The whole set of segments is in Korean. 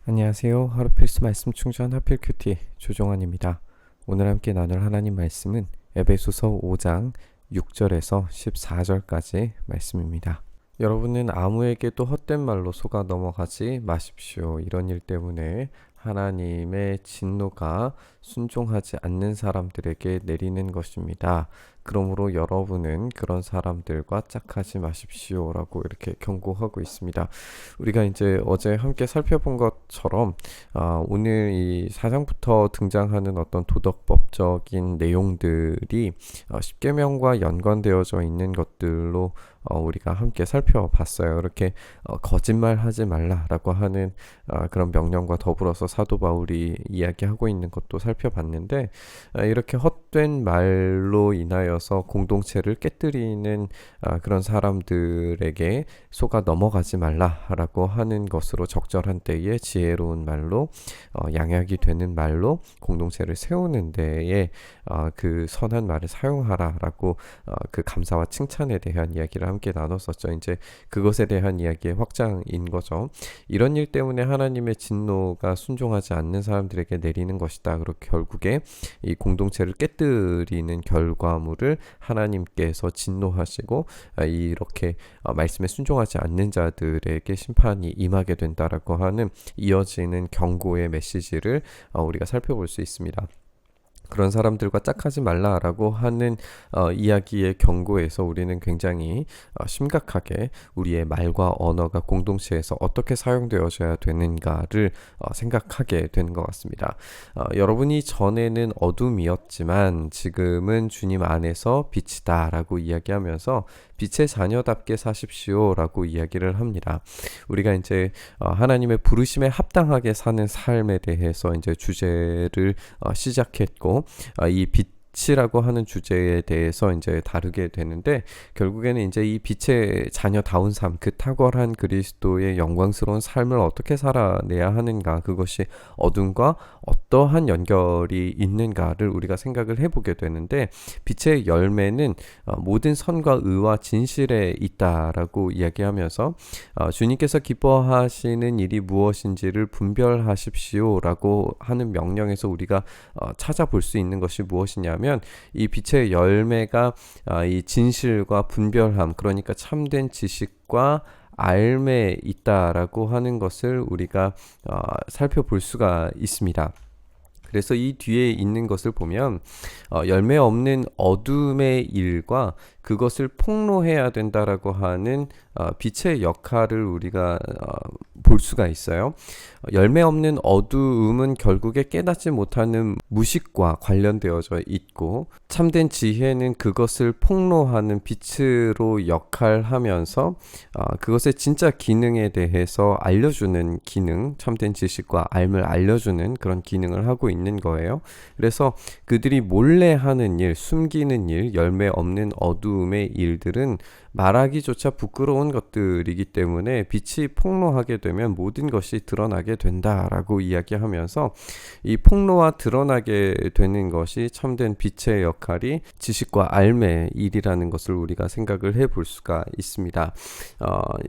안녕하세요. 하루 필수 말씀 충전 하필 큐티 조종환입니다. 오늘 함께 나눌 하나님 말씀은 에베소서 5장 6절에서 14절까지 말씀입니다. 여러분은 아무에게도 헛된 말로 속아 넘어가지 마십시오. 이런 일 때문에 하나님의 진노가 순종하지 않는 사람들에게 내리는 것입니다. 그러므로 여러분은 그런 사람들과 짝하지 마십시오라고 이렇게 경고하고 있습니다. 우리가 이제 어제 함께 살펴본 것처럼 오늘 이 4장부터 등장하는 어떤 도덕법적인 내용들이 십계명과 연관되어져 있는 것들로 우리가 함께 살펴봤어요. 이렇게 거짓말하지 말라라고 하는 그런 명령과 더불어서 사도 바울이 이야기하고 있는 것도 살펴봤는데, 이렇게 헛된 말로 인하여서 공동체를 깨뜨리는 그런 사람들에게 속아 넘어가지 말라라고 하는 것으로 적절한 때에 지혜로운 말로 양약이 되는 말로 공동체를 세우는 데에 그 선한 말을 사용하라라고 그 감사와 칭찬에 대한 이야기를 함께 나눴었죠. 이제 그것에 대한 이야기의 확장인 거죠. 이런 일 때문에 하나님의 진노가 순종하지 않는 사람들에게 내리는 것이다. 그리고 결국에 이 공동체를 깨뜨리는 결과물을 하나님께서 진노하시고 이렇게 말씀에 순종하지 않는 자들에게 심판이 임하게 된다라고 하는 이어지는 경고의 메시지를 우리가 살펴볼 수 있습니다. 그런 사람들과 짝하지 말라라고 하는 이야기의 경고에서 우리는 굉장히 심각하게 우리의 말과 언어가 공동체에서 어떻게 사용되어져야 되는가를 생각하게 되는 것 같습니다. 여러분이 전에는 어둠이었지만 지금은 주님 안에서 빛이다라고 이야기하면서 빛의 자녀답게 사십시오라고 이야기를 합니다. 우리가 이제 하나님의 부르심에 합당하게 사는 삶에 대해서 이제 주제를 시작했고, 이 빛이라고 하는 주제에 대해서 이제 다루게 되는데, 결국에는 이제 이 빛의 자녀다운 삶, 그 탁월한 그리스도의 영광스러운 삶을 어떻게 살아내야 하는가, 그것이 어둠과 어떠한 연결이 있는가를 우리가 생각을 해보게 되는데, 빛의 열매는 모든 선과 의와 진실에 있다라고 이야기하면서 주님께서 기뻐하시는 일이 무엇인지를 분별하십시오라고 하는 명령에서 우리가 찾아볼 수 있는 것이 무엇이냐면, 이 빛의 열매가 이 진실과 분별함, 그러니까 참된 지식과 알매 있다라고 하는 것을 우리가 살펴볼 수가 있습니다. 그래서 이 뒤에 있는 것을 보면 열매 없는 어둠의 일과 그것을 폭로해야 된다라고 하는 빛의 역할을 우리가 볼 수가 있어요. 열매 없는 어두움은 결국에 깨닫지 못하는 무식과 관련되어져 있고, 참된 지혜는 그것을 폭로하는 빛으로 역할하면서 그것의 진짜 기능에 대해서 알려주는 기능, 참된 지식과 알을 알려주는 그런 기능을 하고 있는 거예요. 그래서 그들이 몰래 하는 일, 숨기는 일, 열매 없는 어두움의 일들은 말하기조차 부끄러운 것들이기 때문에 빛이 폭로하게 되면 모든 것이 드러나게 된다라고 이야기하면서, 이 폭로와 드러나게 되는 것이 참된 빛의 역할이 지식과 알의 일이라는 것을 우리가 생각을 해볼 수가 있습니다.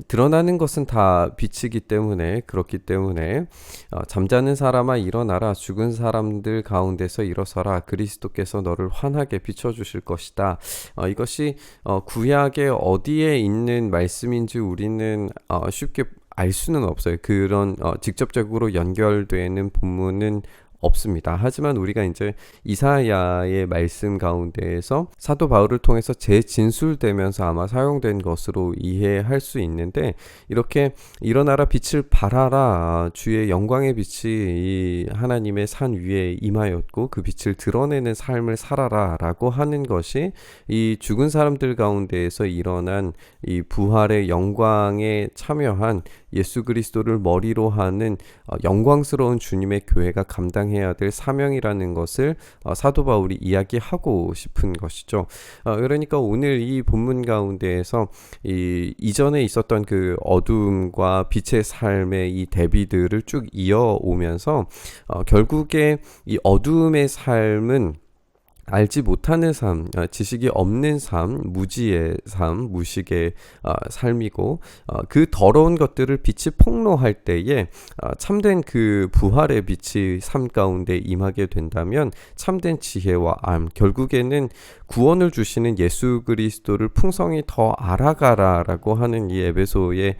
드러나는 것은 다 빛이기 때문에, 그렇기 때문에 잠자는 사람아 일어나라, 죽은 사람들 가운데서 일어서라, 그리스도께서 너를 환하게 비춰주실 것이다. 이것이 구약의 어디에 있는 말씀인지 우리는 쉽게 알 수는 없어요. 그런 직접적으로 연결되는 본문은 없습니다. 하지만 우리가 이제 이사야의 말씀 가운데에서 사도 바울을 통해서 재진술되면서 아마 사용된 것으로 이해할 수 있는데, 이렇게 일어나라, 빛을 발하라, 주의 영광의 빛이 이 하나님의 산 위에 임하였고 그 빛을 드러내는 삶을 살아라 라고 하는 것이 이 죽은 사람들 가운데에서 일어난 이 부활의 영광에 참여한 예수 그리스도를 머리로 하는 영광스러운 주님의 교회가 감당해야 될 사명이라는 것을 사도 바울이 이야기하고 싶은 것이죠. 그러니까 오늘 이 본문 가운데에서 이전에 있었던 그 어둠과 빛의 삶의 이 대비들을 쭉 이어오면서 결국에 이 어둠의 삶은 알지 못하는 삶, 지식이 없는 삶, 무지의 삶, 무식의 삶이고 그 더러운 것들을 빛이 폭로할 때에 참된 그 부활의 빛이 삶 가운데 임하게 된다면 참된 지혜와 알, 결국에는 구원을 주시는 예수 그리스도를 풍성히 더 알아가라라고 하는 이 에베소의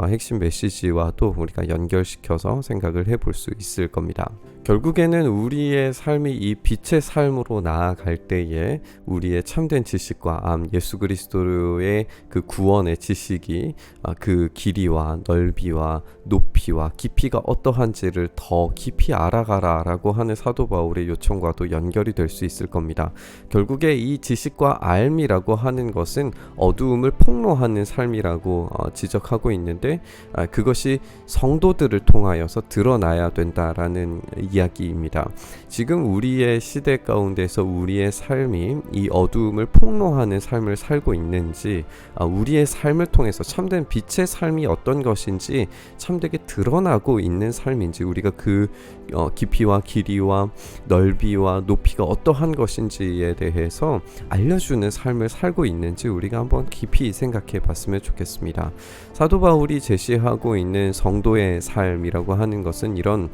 핵심 메시지와도 우리가 연결시켜서 생각을 해볼 수 있을 겁니다. 결국에는 우리의 삶이 이 빛의 삶으로 나아갈 때에 우리의 참된 지식과 암, 예수 그리스도의 그 구원의 지식이 그 길이와 넓이와 높이와 깊이가 어떠한지를 더 깊이 알아가라라고 하는 사도 바울의 요청과도 연결이 될 수 있을 겁니다. 결국에 이 지식과 알미라고 하는 것은 어두움을 폭로하는 삶이라고 지적하고 있는데 그것이 성도들을 통하여서 드러나야 된다라는 이야기입니다. 지금 우리의 시대 가운데서 우리의 삶이 이 어두움을 폭로하는 삶을 살고 있는지, 우리의 삶을 통해서 참된 빛의 삶이 어떤 것인지 참되게 드러나고 있는 삶인지, 우리가 그 깊이와 길이와 넓이와 높이가 어떠한 것인지에 대해서 알려주는 삶을 살고 있는지 우리가 한번 깊이 생각해 봤으면 좋겠습니다. 사도 바울이 제시하고 있는 성도의 삶이라고 하는 것은 이런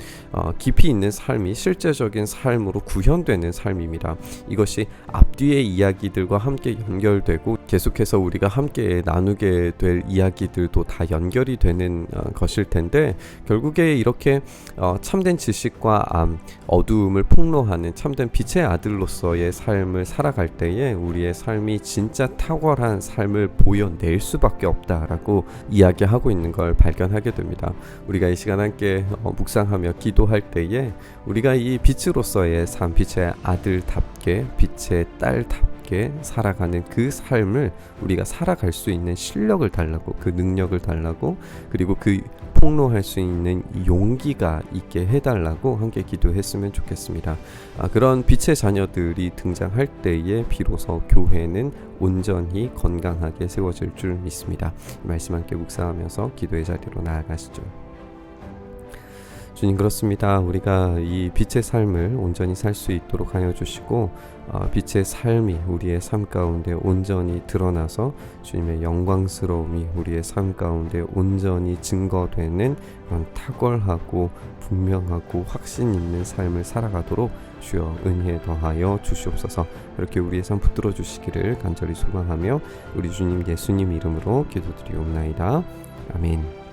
깊이 있는 삶이 실제적인 삶으로 구현되는 삶입니다. 이것이 앞뒤의 이야기들과 함께 연결되고 계속해서 우리가 함께 나누게 될 이야기들도 다 연결이 되는 것일 텐데, 결국에 이렇게 참된 지식과 암, 어두움을 폭로하는 참된 빛의 아들로서의 삶을 살아갈 때에 우리의 삶이 진짜 탁월한 삶을 보여낼 수밖에 없다라고 이야기하고 있는 걸 발견하게 됩니다. 우리가 이 시간 함께 묵상하며 기도할 때에 우리가 이 빛으로서의 삶, 빛의 아들답게, 빛의 딸답게 살아가는 그 삶을 우리가 살아갈 수 있는 실력을 달라고, 그 능력을 달라고, 그리고 그 폭로할 수 있는 용기가 있게 해달라고 함께 기도했으면 좋겠습니다. 그런 빛의 자녀들이 등장할 때에 비로소 교회는 온전히 건강하게 세워질 줄 믿습니다. 말씀 함께 묵상하면서 기도의 자리로 나아가시죠. 주님, 그렇습니다. 우리가 이 빛의 삶을 온전히 살 수 있도록 하여 주시고 빛의 삶이 우리의 삶 가운데 온전히 드러나서 주님의 영광스러움이 우리의 삶 가운데 온전히 증거되는 그런 탁월하고 분명하고 확신 있는 삶을 살아가도록 주여 은혜 더하여 주시옵소서. 이렇게 우리의 삶 붙들어 주시기를 간절히 소망하며 우리 주님 예수님 이름으로 기도드리옵나이다. 아멘.